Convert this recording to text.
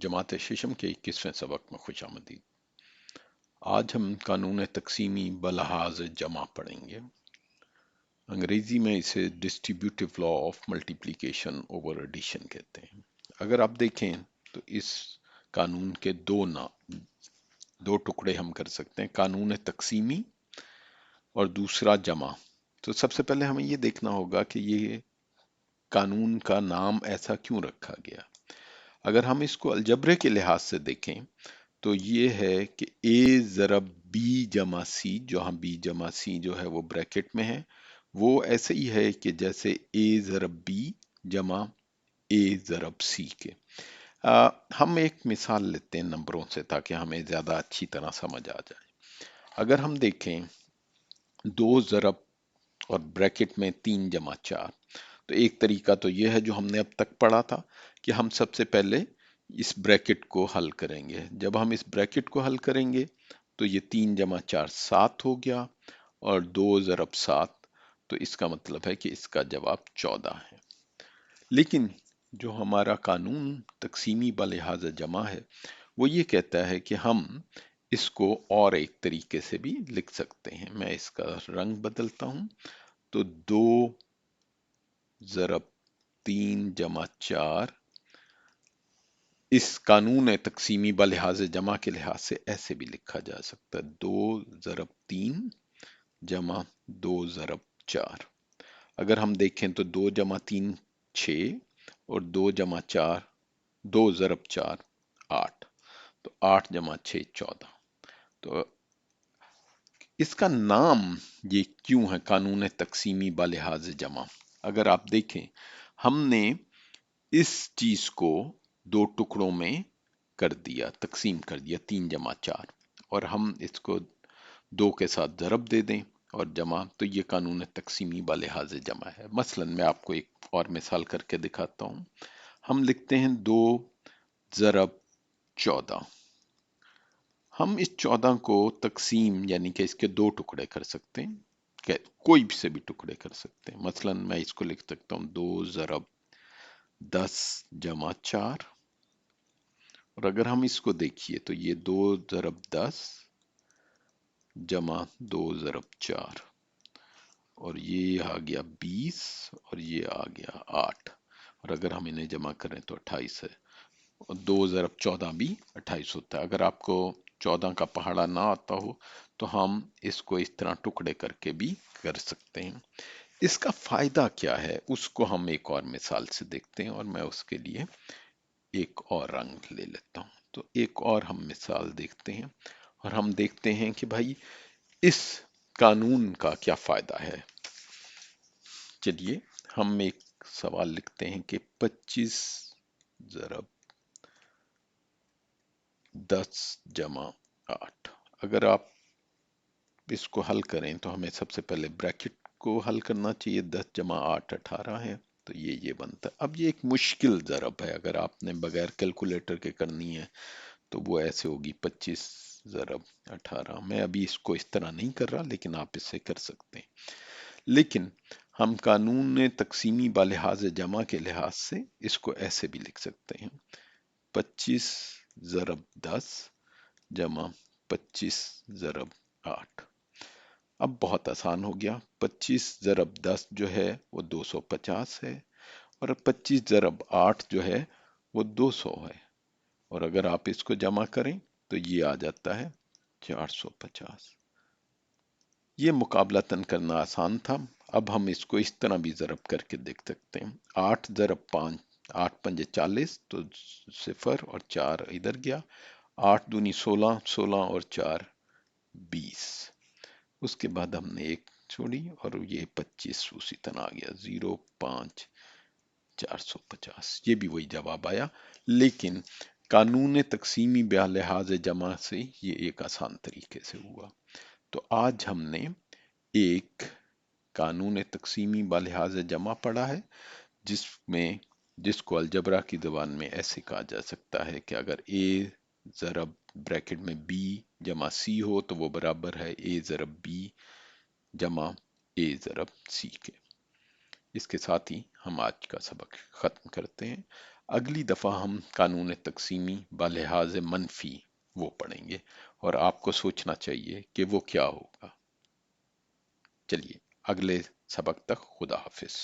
जमात शिशम के 21वें सबक में खुशामदीद। आज हम कानून तकसीमी बलहाज जमा पढ़ेंगे। अंग्रेजी में इसे distributive law of multiplication over addition कहते हैं। अगर आप देखें तो इस कानून के दो टुकड़े हम कर सकते हैं, कानून तकसीमी और दूसरा जमा। तो सबसे पहले हमें ये देखना होगा कि ये कानून का नाम ऐसा क्यों रखा गया। अगर हम इसको अलजबरे के लिहाज से देखें तो ये है कि ए ज़रब बी जमा सी, जो हम बी जमा सी जो है वो ब्रैकेट में है, वो ऐसे ही है कि जैसे ए ज़रब बी जमा ए ज़रब सी के। हम एक मिसाल लेते हैं नंबरों से ताकि हमें ज़्यादा अच्छी तरह समझ आ जाए। अगर हम देखें 2 ज़रब और ब्रैकेट में 3 जमा 4, तो एक तरीका तो यह है जो हमने अब तक पढ़ा था कि हम सबसे पहले इस ब्रैकेट को हल करेंगे। जब हम इस ब्रैकेट को हल करेंगे तो ये 3 जमा 4 7 हो गया और 2 ज़रब 7, तो इसका मतलब है कि इसका जवाब 14 है। लेकिन जो हमारा कानून तकसीमी बलिहाज जमा है वो ये कहता है कि हम इसको और एक तरीके से भी लिख सकते हैं। मैं इसका रंग बदलता हूं, तो 2 ज़रब 3 जमा 4 इस कानून तकसीमी बलिहाज जमा के लिहाज से ऐसे भी लिखा जा सकता है, 2 ज़रब 3 जमा 2 ज़रब 4। अगर हम देखें तो 2 जमा 3 6 और 2 जमा 4 2 ज़रब 4 8, तो 8 जमा 6 14। तो इसका नाम ये क्यों है कानून तकसीमी बलिहाज जमा। अगर आप देखें हमने इस चीज को दो टुकड़ों में कर दिया, तकसीम कर दिया 3 जमा 4, और हम इसको 2 के साथ ज़रब दे दें और जमा, तो ये कानून तकसीमी बलिहाज जमा है। मसलन मैं आपको एक और मिसाल करके दिखाता हूं। हम लिखते हैं 2 ज़रब 14। हम इस 14 को तकसीम यानी कि इसके 2 टुकड़े कर सकते हैं, कोई भी से भी टुकड़े कर सकते हैं। मसलन मैं इसको लिख सकता हूं 2 ज़रब 10 जमा 4, और अगर हम इसको देखिए तो ये 2 ज़रब 10 जमा 2 ज़रब 4, और ये आ गया 20 और ये आ गया 8, और अगर हम इन्हें जमा करें तो 28 है, और 2 ज़रब 14 भी 28 होता है। अगर आपको 14 का पहाड़ा ना आता हो तो हम इसको इस तरह टुकड़े करके भी कर सकते हैं। इसका फायदा क्या है उसको हम एक और मिसाल से देखते हैं, और मैं उसके लिए एक और रंग ले लेता हूं। तो एक और हम मिसाल देखते हैं और हम देखते हैं कि भाई इस कानून का क्या फायदा है। चलिए हम एक सवाल लिखते हैं कि 25 ज़रब 10 जमा 8। अगर आप इसको हल करें तो हमें सबसे पहले ब्रैकेट को हल करना चाहिए। 10 जमा 8 18 है, तो ये बनता है। अब ये एक मुश्किल ज़रब है, अगर आपने बगैर कैलकुलेटर के करनी है तो वो ऐसे होगी 25 ज़रब 18। मैं अभी इसको इस तरह नहीं कर रहा, लेकिन आप इससे कर सकते हैं। लेकिन हम कानून तकसीमी बलिहाज जमा के लिहाज से इसको ऐसे भी लिख सकते हैं, 25 ज़रब 10 जमा 25 ज़रब 8। अब बहुत आसान हो गया। 25 ज़रब 10 जो है वो 250 है, और 25 ज़रब 8 जो है वो 200 है, और अगर आप इसको जमा करें तो ये आ जाता है 450। ये मुकाबलतन करना आसान था। अब हम इसको इस तरह भी ज़रब करके देख सकते हैं। 8 ज़रब 5, 8 पंजे 40, तो 0 और 4 इधर गया। 8 दूनी 16, 16 और 4 20। उसके बाद हमने एक छोड़ी और ये 25 उसी तरह आ गया, 0 5 450। ये भी वही जवाब आया, लेकिन कानून तकसीमी बलिहाज जमा से ये एक आसान तरीके से हुआ। तो आज हमने एक कानून तकसीमी बलिहाज जमा पढ़ा है, जिसको अलजबरा की ज़बान में ऐसे कहा जा सकता है कि अगर ए ज़रब ब्रैकेट में बी जमा सी हो तो वो बराबर है ए ज़रब बी जमा ए ज़रब सी के। इसके साथ ही हम आज का सबक ख़त्म करते हैं। اگلی دفعہ ہم قانون تقسیمی بلحاظ منفی وہ پڑھیں گے، اور آپ کو سوچنا چاہیے کہ وہ کیا ہوگا۔ چلیے اگلے سبق تک خدا حافظ۔